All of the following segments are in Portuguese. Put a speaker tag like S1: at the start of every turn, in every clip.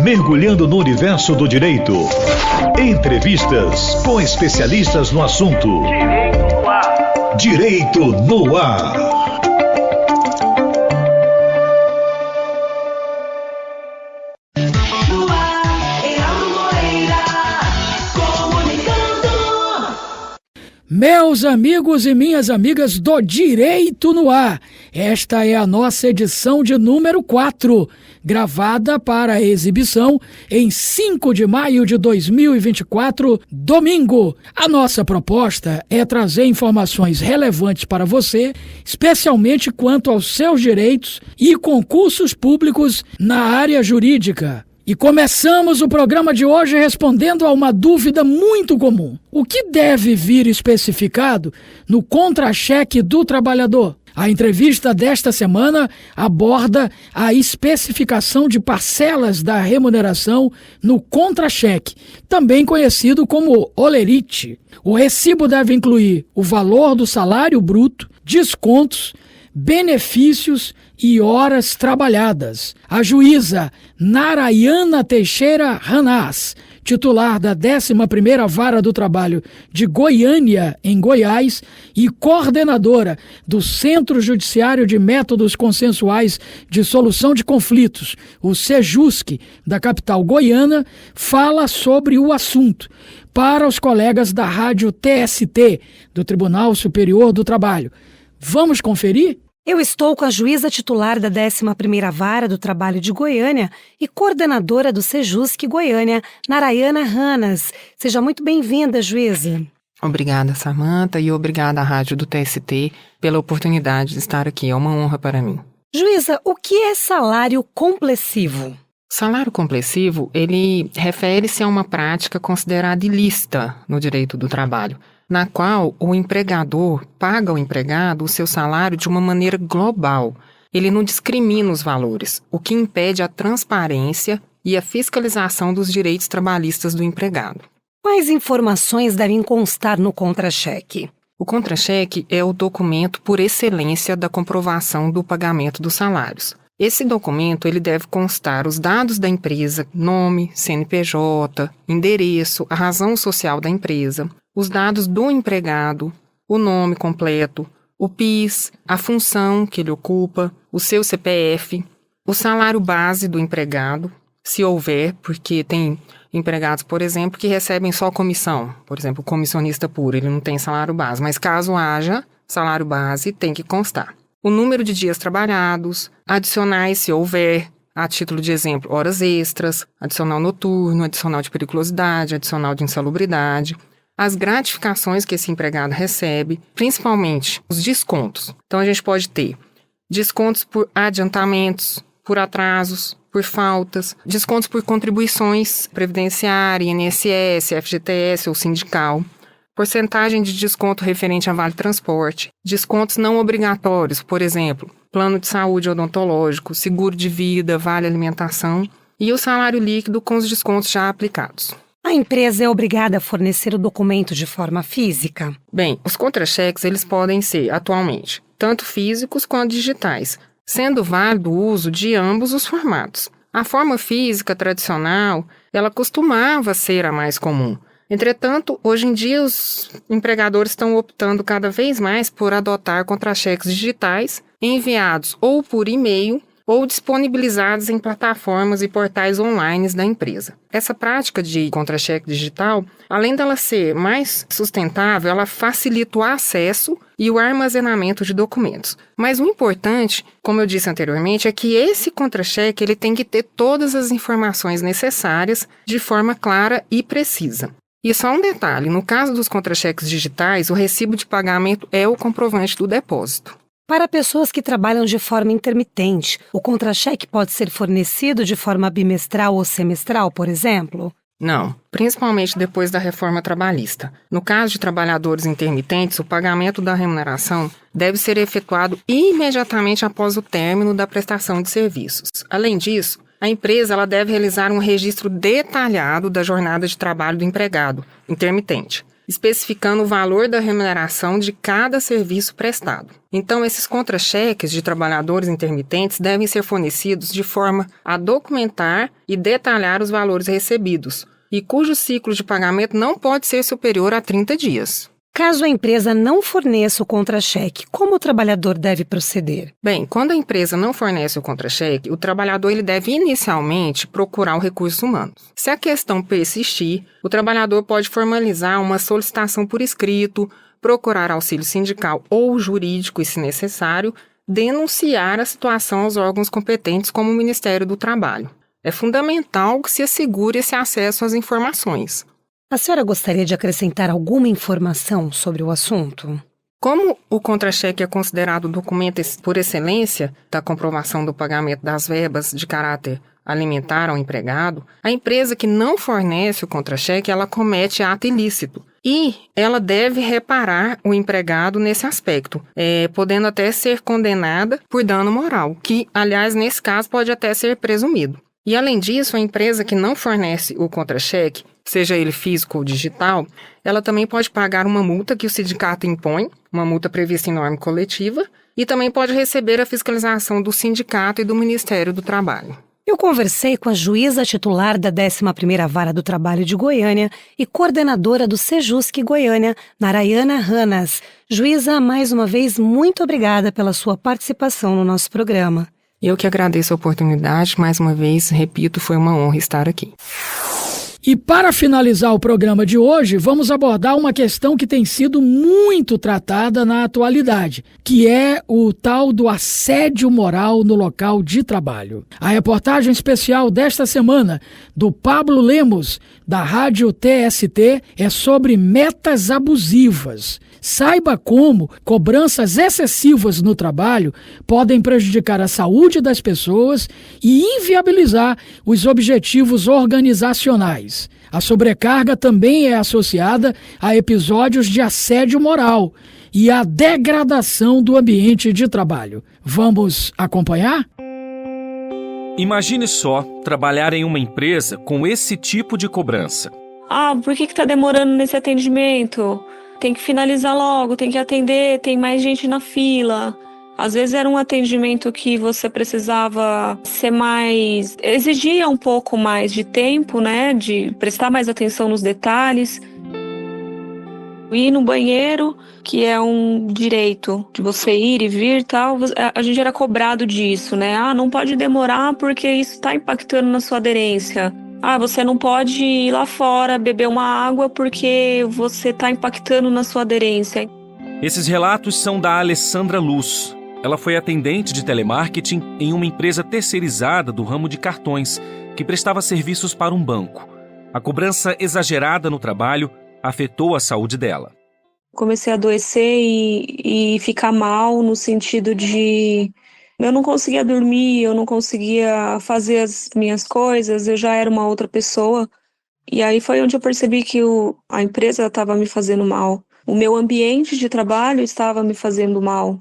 S1: Mergulhando no universo do direito. Entrevistas com especialistas no assunto. Direito no ar.
S2: Meus amigos e minhas amigas do Direito no Ar, esta é a nossa edição de número 4, gravada para exibição em 5 de maio de 2024, domingo. A nossa proposta é trazer informações relevantes para você, especialmente quanto aos seus direitos e concursos públicos na área jurídica. E começamos o programa de hoje respondendo a uma dúvida muito comum. O que deve vir especificado no contra-cheque do trabalhador? A entrevista desta semana aborda a especificação de parcelas da remuneração no contra-cheque, também conhecido como olerite. O recibo deve incluir o valor do salário bruto, descontos, benefícios e horas trabalhadas. A juíza Teixeira Ranás, titular da 11ª Vara do Trabalho de Goiânia, em Goiás, e coordenadora do Centro Judiciário de Métodos Consensuais de Solução de Conflitos, o SEJUSC, da capital goiana, fala sobre o assunto para os colegas da Rádio TST, do Tribunal Superior do Trabalho. Vamos conferir?
S3: Eu estou com a juíza titular da 11ª Vara do Trabalho de Goiânia e coordenadora do SEJUSC Goiânia, Narayana Ranás. Seja muito bem-vinda, juíza.
S4: Obrigada, Samanta, e obrigada à Rádio do TST pela oportunidade de estar aqui. É uma honra para mim.
S3: Juíza, o que é salário complessivo?
S4: Salário complessivo, ele refere-se a uma prática considerada ilícita no direito do trabalho, na qual o empregador paga ao empregado o seu salário de uma maneira global. Ele não discrimina os valores, o que impede a transparência e a fiscalização dos direitos trabalhistas do empregado.
S3: Quais informações devem constar no contra-cheque?
S4: O contra-cheque é o documento por excelência da comprovação do pagamento dos salários. Esse documento ele deve constar os dados da empresa, nome, CNPJ, endereço, a razão social da empresa, os dados do empregado, o nome completo, o PIS, a função que ele ocupa, o seu CPF, o salário base do empregado, se houver, porque tem empregados, por exemplo, que recebem só comissão. Por exemplo, o comissionista puro, ele não tem salário base, mas caso haja salário base, tem que constar. O número de dias trabalhados, adicionais se houver, a título de exemplo, horas extras, adicional noturno, adicional de periculosidade, adicional de insalubridade, as gratificações que esse empregado recebe, principalmente os descontos. Então, a gente pode ter descontos por adiantamentos, por atrasos, por faltas, descontos por contribuições previdenciária, INSS, FGTS ou sindical, porcentagem de desconto referente a vale transporte, descontos não obrigatórios, por exemplo, plano de saúde odontológico, seguro de vida, vale alimentação e o salário líquido com os descontos já aplicados.
S3: A empresa é obrigada a fornecer o documento de forma física?
S4: Bem, os contra-cheques eles podem ser, atualmente, tanto físicos quanto digitais, sendo válido o uso de ambos os formatos. A forma física tradicional, ela costumava ser a mais comum. Entretanto, hoje em dia os empregadores estão optando cada vez mais por adotar contra-cheques digitais enviados ou por e-mail ou disponibilizados em plataformas e portais online da empresa. Essa prática de contra-cheque digital, além dela ser mais sustentável, ela facilita o acesso e o armazenamento de documentos. Mas o importante, como eu disse anteriormente, é que esse contra-cheque ele tem que ter todas as informações necessárias de forma clara e precisa. E só um detalhe, no caso dos contra-cheques digitais, o recibo de pagamento é o comprovante do depósito.
S3: Para pessoas que trabalham de forma intermitente, o contra-cheque pode ser fornecido de forma bimestral ou semestral, por exemplo?
S4: Não, principalmente depois da reforma trabalhista. No caso de trabalhadores intermitentes, o pagamento da remuneração deve ser efetuado imediatamente após o término da prestação de serviços. Além disso, a empresa ela deve realizar um registro detalhado da jornada de trabalho do empregado intermitente. especificando o valor da remuneração de cada serviço prestado. Então, esses contra-cheques de trabalhadores intermitentes devem ser fornecidos de forma a documentar e detalhar os valores recebidos, e cujo ciclo de pagamento não pode ser superior a 30 dias.
S3: Caso a empresa não forneça o contra-cheque, como o trabalhador deve proceder?
S4: Bem, quando a empresa não fornece o contra-cheque, o trabalhador ele deve inicialmente procurar o recurso humano. Se a questão persistir, o trabalhador pode formalizar uma solicitação por escrito, procurar auxílio sindical ou jurídico e, se necessário, denunciar a situação aos órgãos competentes como o Ministério do Trabalho. É fundamental que se assegure esse acesso às informações.
S3: A senhora gostaria de acrescentar alguma informação sobre o assunto?
S4: Como o contra-cheque é considerado documento por excelência da comprovação do pagamento das verbas de caráter alimentar ao empregado, a empresa que não fornece o contra-cheque, ela comete ato ilícito. E ela deve reparar o empregado nesse aspecto, podendo até ser condenada por dano moral, que, aliás, nesse caso, pode até ser presumido. E, além disso, a empresa que não fornece o contra-cheque, seja ele físico ou digital, ela também pode pagar uma multa que o sindicato impõe, uma multa prevista em norma coletiva, e também pode receber a fiscalização do sindicato e do Ministério do Trabalho.
S3: Eu conversei com a juíza titular da 11ª Vara do Trabalho de Goiânia e coordenadora do Sejusc Goiânia, Narayana Hanas. Juíza, mais uma vez, muito obrigada pela sua participação no nosso programa.
S4: Eu que agradeço a oportunidade, mais uma vez, repito, foi uma honra estar aqui.
S2: E para finalizar o programa de hoje, vamos abordar uma questão que tem sido muito tratada na atualidade, que é o tal do assédio moral no local de trabalho. A reportagem especial desta semana, do Pablo Lemos, da Rádio TST, é sobre metas abusivas. Saiba como cobranças excessivas no trabalho podem prejudicar a saúde das pessoas e inviabilizar os objetivos organizacionais. A sobrecarga também é associada a episódios de assédio moral e a degradação do ambiente de trabalho. Vamos acompanhar?
S5: Imagine só trabalhar em uma empresa com esse tipo de cobrança.
S6: Por que está demorando nesse atendimento? Tem que finalizar logo, tem que atender, tem mais gente na fila. Às vezes era um atendimento que você precisava ser mais... exigia um pouco mais de tempo, né? De prestar mais atenção nos detalhes. Ir no banheiro, que é um direito de você ir e vir e tal, a gente era cobrado disso, né? Não pode demorar porque isso está impactando na sua aderência. Você não pode ir lá fora beber uma água porque você está impactando na sua aderência.
S5: Esses relatos são da Alessandra Luz. Ela foi atendente de telemarketing em uma empresa terceirizada do ramo de cartões, que prestava serviços para um banco. A cobrança exagerada no trabalho afetou a saúde dela.
S6: Comecei a adoecer e ficar mal no sentido de... eu não conseguia dormir, eu não conseguia fazer as minhas coisas, eu já era uma outra pessoa. E aí foi onde eu percebi que a empresa estava me fazendo mal. O meu ambiente de trabalho estava me fazendo mal.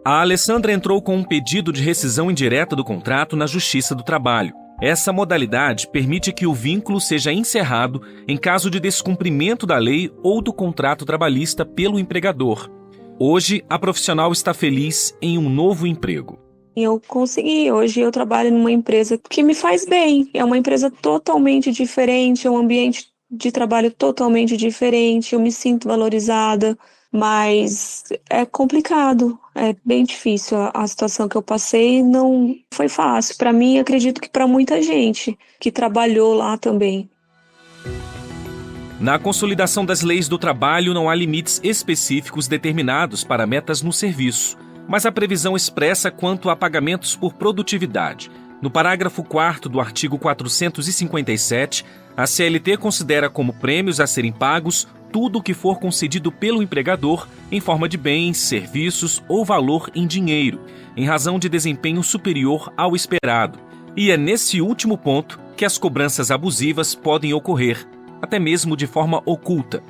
S5: A Alessandra entrou com um pedido de rescisão indireta do contrato na Justiça do Trabalho. Essa modalidade permite que o vínculo seja encerrado em caso de descumprimento da lei ou do contrato trabalhista pelo empregador. Hoje, a profissional está feliz em um novo emprego.
S6: Eu consegui. Hoje eu trabalho numa empresa que me faz bem. É uma empresa totalmente diferente, é um ambiente de trabalho totalmente diferente. Eu me sinto valorizada, mas é complicado. É bem difícil. A situação que eu passei não foi fácil. Para mim, acredito que para muita gente que trabalhou lá também.
S5: Na consolidação das leis do trabalho, não há limites específicos determinados para metas no serviço, mas a previsão expressa quanto a pagamentos por produtividade. No parágrafo 4º do artigo 457, a CLT considera como prêmios a serem pagos tudo o que for concedido pelo empregador em forma de bens, serviços ou valor em dinheiro, em razão de desempenho superior ao esperado. E é nesse último ponto que as cobranças abusivas podem ocorrer, até mesmo de forma oculta.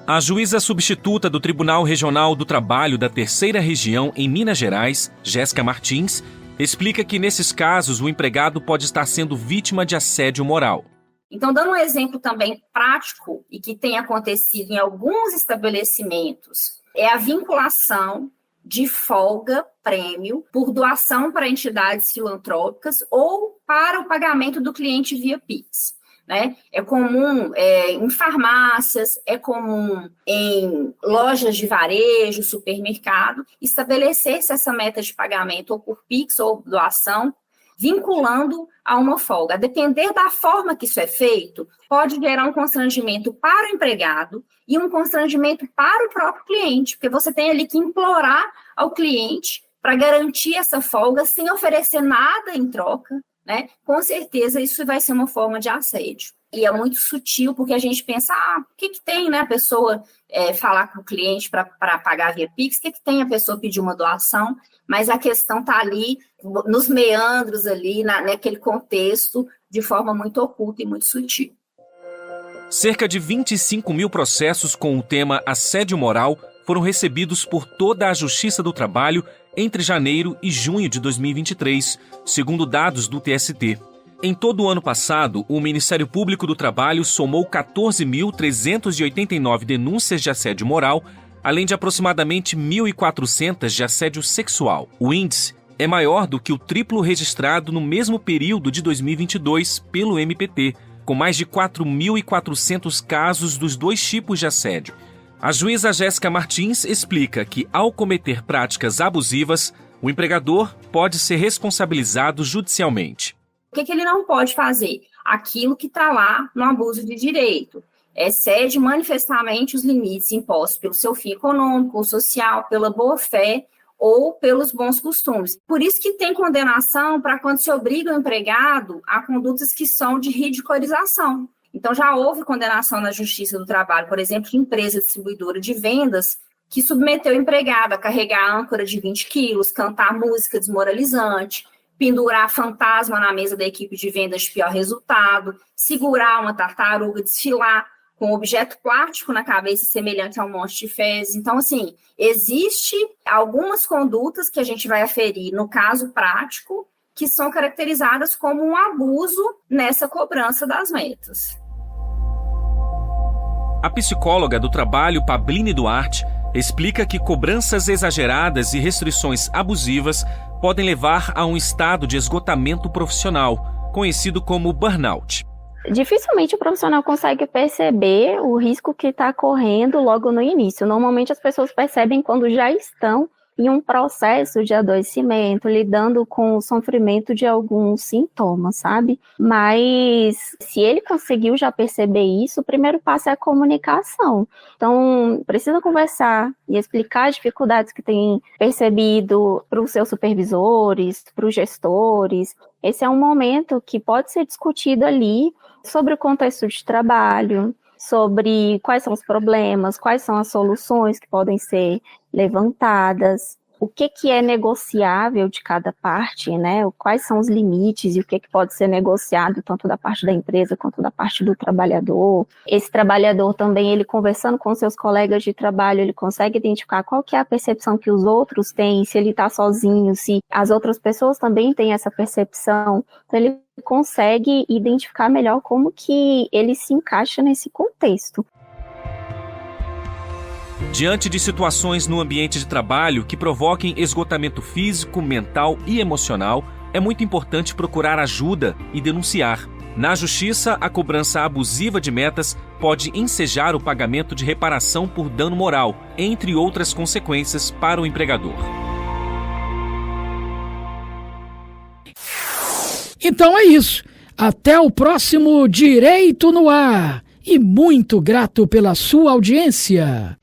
S5: A juíza substituta do Tribunal Regional do Trabalho da Terceira Região em Minas Gerais, Jéssica Martins, explica que nesses casos o empregado pode estar sendo vítima de assédio moral.
S7: Então, dando um exemplo também prático e que tem acontecido em alguns estabelecimentos, é a vinculação de folga-prêmio por doação para entidades filantrópicas ou para o pagamento do cliente via Pix. Né? É comum em farmácias, é comum em lojas de varejo, supermercado, estabelecer-se essa meta de pagamento ou por Pix ou doação, vinculando a uma folga. A depender da forma que isso é feito, pode gerar um constrangimento para o empregado e um constrangimento para o próprio cliente, porque você tem ali que implorar ao cliente para garantir essa folga sem oferecer nada em troca, né? Com certeza isso vai ser uma forma de assédio. E é muito sutil, porque a gente pensa, o que tem, né? A pessoa falar com o cliente para pagar via Pix, o que tem a pessoa pedir uma doação? Mas a questão está ali, nos meandros ali, naquele contexto, de forma muito oculta e muito sutil.
S5: Cerca de 25 mil processos com o tema assédio moral foram recebidos por toda a Justiça do Trabalho entre janeiro e junho de 2023, segundo dados do TST. Em todo o ano passado, o Ministério Público do Trabalho somou 14.389 denúncias de assédio moral, além de aproximadamente 1.400 de assédio sexual. O índice é maior do que o triplo registrado no mesmo período de 2022 pelo MPT, com mais de 4.400 casos dos dois tipos de assédio. A juíza Jéssica Martins explica que, ao cometer práticas abusivas, o empregador pode ser responsabilizado judicialmente.
S7: O que ele não pode fazer? Aquilo que está lá no abuso de direito. Excede manifestamente os limites impostos pelo seu fim econômico ou social, pela boa-fé ou pelos bons costumes. Por isso que tem condenação para quando se obriga o empregado a condutas que são de ridiculação. Então, já houve condenação na Justiça do Trabalho, por exemplo, de empresa distribuidora de vendas que submeteu o empregado a carregar âncora de 20 quilos, cantar música desmoralizante, pendurar fantasma na mesa da equipe de vendas de pior resultado, segurar uma tartaruga, desfilar com objeto plástico na cabeça semelhante a um monte de fezes. Então, assim, existe algumas condutas que a gente vai aferir no caso prático que são caracterizadas como um abuso nessa cobrança das metas.
S5: A psicóloga do trabalho, Pabline Duarte, explica que cobranças exageradas e restrições abusivas podem levar a um estado de esgotamento profissional, conhecido como burnout.
S8: Dificilmente o profissional consegue perceber o risco que está correndo logo no início. Normalmente as pessoas percebem quando já estão em um processo de adoecimento, lidando com o sofrimento de alguns sintomas, sabe? Mas se ele conseguiu já perceber isso, o primeiro passo é a comunicação. Então, precisa conversar e explicar as dificuldades que tem percebido para os seus supervisores, para os gestores. Esse é um momento que pode ser discutido ali sobre o contexto de trabalho, sobre quais são os problemas, quais são as soluções que podem ser levantadas, o que é negociável de cada parte, né? Quais são os limites e o que pode ser negociado tanto da parte da empresa quanto da parte do trabalhador. Esse trabalhador também, ele conversando com seus colegas de trabalho, ele consegue identificar qual que é a percepção que os outros têm, se ele está sozinho, se as outras pessoas também têm essa percepção. Então, ele consegue identificar melhor como que ele se encaixa nesse contexto.
S5: Diante de situações no ambiente de trabalho que provoquem esgotamento físico, mental e emocional, é muito importante procurar ajuda e denunciar. Na Justiça, a cobrança abusiva de metas pode ensejar o pagamento de reparação por dano moral, entre outras consequências para o empregador.
S2: Então é isso. Até o próximo Direito no Ar. E muito grato pela sua audiência.